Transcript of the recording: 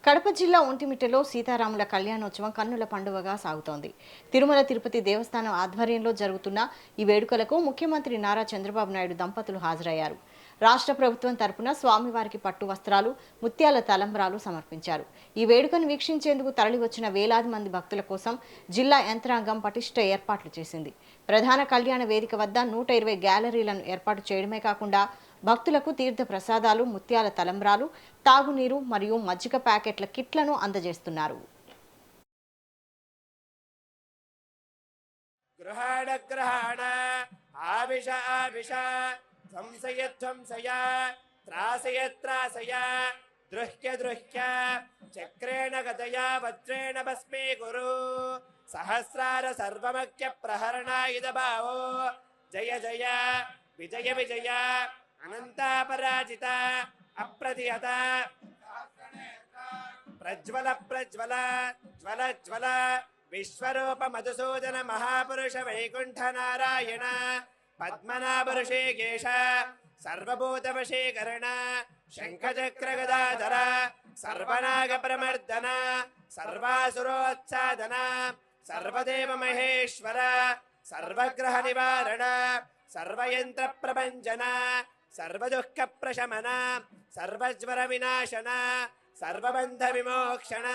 కడప జిల్లా ఒంటిమిట్టలో సీతారాముల కళ్యాణోత్సవం కన్నుల పండుగగా సాగుతోంది. తిరుమల తిరుపతి దేవస్థానం ఆధ్వర్యంలో జరుగుతున్న ఈ వేడుకలకు ముఖ్యమంత్రి నారా చంద్రబాబు నాయుడు దంపతులు హాజరయ్యారు. రాష్ట్ర ప్రభుత్వం తరపున స్వామివారికి పట్టు వస్త్రాలు, ముత్యాల తలంబ్రాలు సమర్పించారు. ఈ వేడుకను వీక్షించేందుకు తరలివచ్చిన వేలాది మంది భక్తుల కోసం జిల్లా యంత్రాంగం పటిష్ట ఏర్పాట్లు చేసింది. ప్రధాన కళ్యాణ వేదిక వద్ద 120 గ్యాలరీలను ఏర్పాటు చేయడమే కాకుండా భక్తులకు తీర్థ ప్రసాదాలు, ముత్యాల తలంబ్రాలు, తాగునీరు మరియు మజ్జిగ ప్యాకెట్ల కిట్లను అందజేస్తున్నారు. గృహాణ గ్రహాణ ఆవిష ఆవిష ధ్వంసయ ధ్వంసయ త్రాసయ త్రాసయ దృహ్య దృహ్య చక్రేణ గదయా వజ్రేణ భస్మీకురు సహస్రార సర్వమఖ్య ప్రహరణాయుధ భావో జయ జయ విజయ విజయ అనంతాపరాజిత అప్రతిహత ప్రజ్వల ప్రజ్వల జ్వల జ్వల విశ్వరూప మధుసూదన మహాపురుష వైకుంఠ నారాయణ పద్మనాభ ఋషికేశ సర్వభూత వశీకరణ శంఖచక్ర గదాధర సర్వనాగ ప్రమర్దన సర్వాసురోత్సాదన సర్వదేవ మహేశ్వర సర్వగ్రహ నివారణ సర్వయంత్ర ప్రభంజన సర్వదుఃఖ ప్రశమన సర్వజ్వర వినాశన సర్వబంధ విమోక్షణ